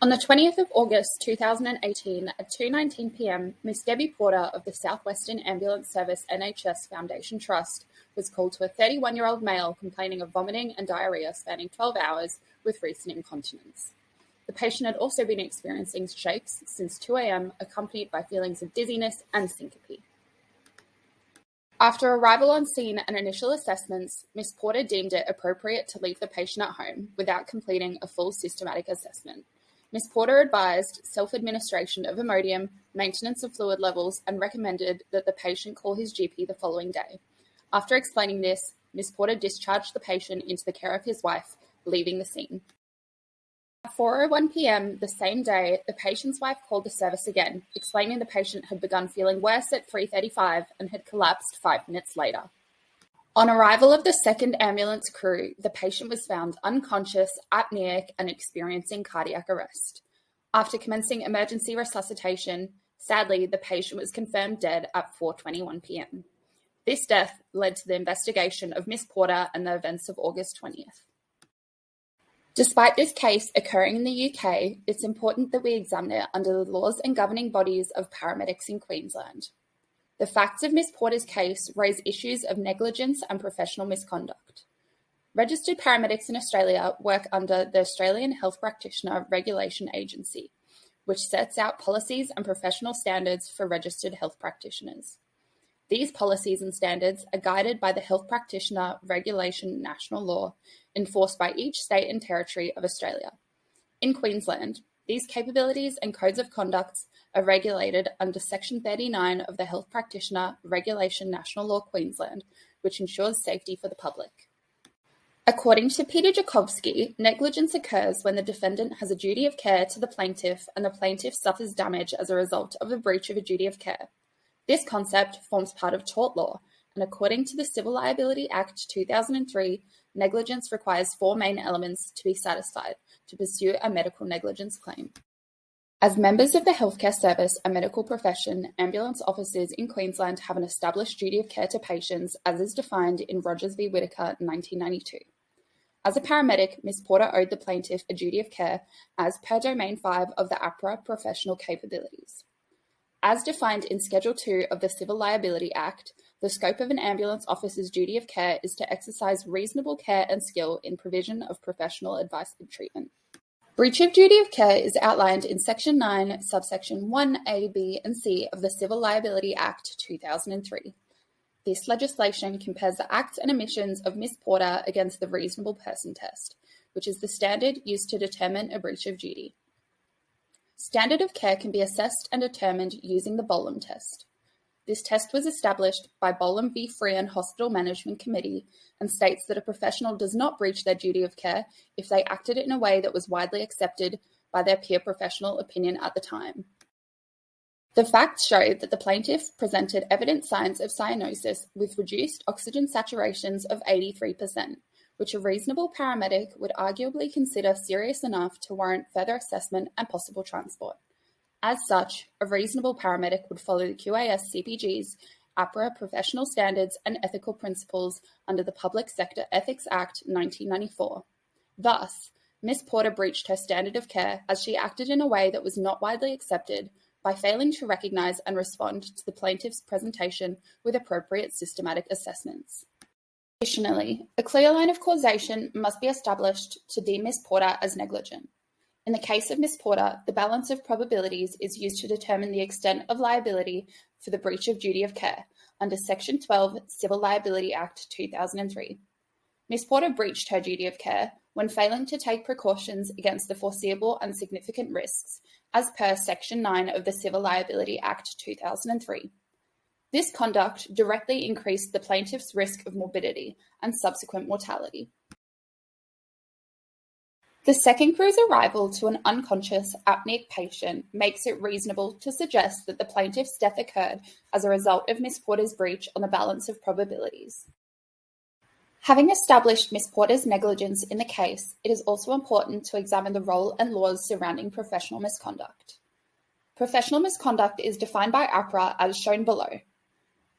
On the 20th of August 2018 at 2:19 p.m, Miss Debbie Porter of the Southwestern Ambulance Service NHS Foundation Trust was called to a 31-year-old male complaining of vomiting and diarrhea spanning 12 hours with recent incontinence. The patient had also been experiencing shakes since 2 a.m, accompanied by feelings of dizziness and syncope. After arrival on scene and initial assessments, Miss Porter deemed it appropriate to leave the patient at home without completing a full systematic assessment. Ms. Porter advised self-administration of Imodium, maintenance of fluid levels, and recommended that the patient call his GP the following day. After explaining this, Ms. Porter discharged the patient into the care of his wife, leaving the scene. At 4:01 p.m. the same day, the patient's wife called the service again, explaining the patient had begun feeling worse at 3:35 and had collapsed 5 minutes later. On arrival of the second ambulance crew, the patient was found unconscious, apneic, and experiencing cardiac arrest. After commencing emergency resuscitation, sadly, the patient was confirmed dead at 4:21 p.m. This death led to the investigation of Miss Porter and the events of August 20th. Despite this case occurring in the UK, it's important that we examine it under the laws and governing bodies of paramedics in Queensland. The facts of Miss Porter's case raise issues of negligence and professional misconduct. Registered paramedics in Australia work under the Australian Health Practitioner Regulation Agency, which sets out policies and professional standards for registered health practitioners. These policies and standards are guided by the Health Practitioner Regulation National Law, enforced by each state and territory of Australia. In Queensland, these capabilities and codes of conduct are regulated under Section 39 of the Health Practitioner Regulation National Law Queensland, which ensures safety for the public. According to Peter Jakovsky, negligence occurs when the defendant has a duty of care to the plaintiff and the plaintiff suffers damage as a result of a breach of a duty of care. This concept forms part of tort law, and according to the Civil Liability Act 2003, negligence requires 4 main elements to be satisfied to pursue a medical negligence claim. As members of the healthcare service and medical profession, ambulance officers in Queensland have an established duty of care to patients as is defined in Rogers v Whittaker 1992. As a paramedic, Ms. Porter owed the plaintiff a duty of care as per Domain 5 of the APRA professional capabilities. As defined in Schedule 2 of the Civil Liability Act, the scope of an ambulance officer's duty of care is to exercise reasonable care and skill in provision of professional advice and treatment. Breach of duty of care is outlined in Section 9, subsection 1A, B, and C of the Civil Liability Act 2003. This legislation compares the acts and omissions of Ms. Porter against the reasonable person test, which is the standard used to determine a breach of duty. Standard of care can be assessed and determined using the Bolam test. This test was established by Bolam v. Freehan Hospital Management Committee and states that a professional does not breach their duty of care if they acted in a way that was widely accepted by their peer professional opinion at the time. The facts show that the plaintiff presented evident signs of cyanosis with reduced oxygen saturations of 83%, which a reasonable paramedic would arguably consider serious enough to warrant further assessment and possible transport. As such, a reasonable paramedic would follow the QAS CPG's APRA professional standards and ethical principles under the Public Sector Ethics Act 1994. Thus, Ms. Porter breached her standard of care as she acted in a way that was not widely accepted by failing to recognise and respond to the plaintiff's presentation with appropriate systematic assessments. Additionally, a clear line of causation must be established to deem Ms. Porter as negligent. In the case of Ms. Porter, the balance of probabilities is used to determine the extent of liability for the breach of duty of care under Section 12 Civil Liability Act 2003. Ms. Porter breached her duty of care when failing to take precautions against the foreseeable and significant risks as per Section 9 of the Civil Liability Act 2003. This conduct directly increased the plaintiff's risk of morbidity and subsequent mortality. The second crew's arrival to an unconscious apneic patient makes it reasonable to suggest that the plaintiff's death occurred as a result of Ms. Porter's breach on the balance of probabilities. Having established Ms. Porter's negligence in the case, it is also important to examine the role and laws surrounding professional misconduct. Professional misconduct is defined by APRA as shown below.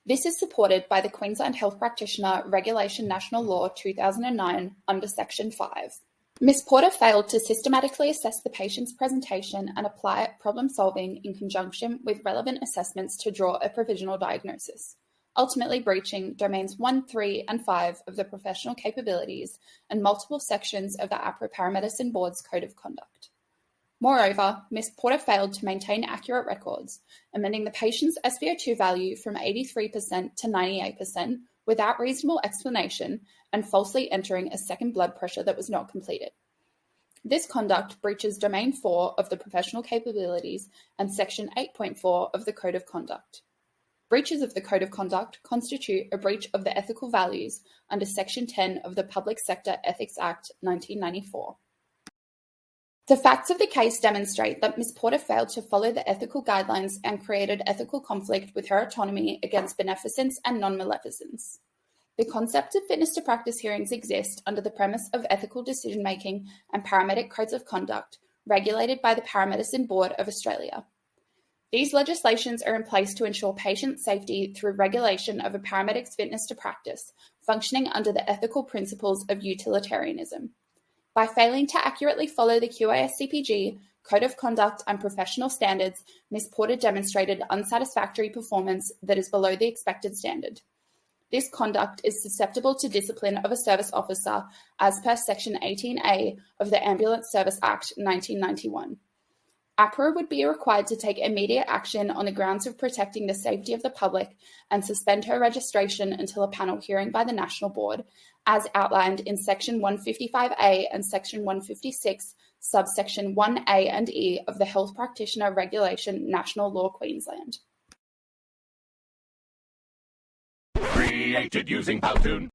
This is supported by the Queensland Health Practitioner Regulation National Law 2009 under Section 5. Ms. Porter failed to systematically assess the patient's presentation and apply problem-solving in conjunction with relevant assessments to draw a provisional diagnosis, ultimately breaching Domains 1, 3, and 5 of the professional capabilities and multiple sections of the APRA Paramedicine Board's Code of Conduct. Moreover, Ms. Porter failed to maintain accurate records, amending the patient's SpO2 value from 83% to 98% without reasonable explanation and falsely entering a second blood pressure that was not completed. This conduct breaches Domain 4 of the professional capabilities and Section 8.4 of the Code of Conduct. Breaches of the Code of Conduct constitute a breach of the ethical values under Section 10 of the Public Sector Ethics Act 1994. The facts of the case demonstrate that Ms. Porter failed to follow the ethical guidelines and created ethical conflict with her autonomy against beneficence and non-maleficence. The concept of fitness to practice hearings exist under the premise of ethical decision-making and paramedic codes of conduct regulated by the Paramedicine Board of Australia. These legislations are in place to ensure patient safety through regulation of a paramedic's fitness to practice, functioning under the ethical principles of utilitarianism. By failing to accurately follow the QASCPG, Code of Conduct, and professional standards, Ms. Porter demonstrated unsatisfactory performance that is below the expected standard. This conduct is susceptible to discipline of a service officer as per Section 18A of the Ambulance Service Act 1991. APRA would be required to take immediate action on the grounds of protecting the safety of the public and suspend her registration until a panel hearing by the National Board, as outlined in Section 155A and Section 156, subsection 1A and E of the Health Practitioner Regulation National Law Queensland. Created using Powtoon.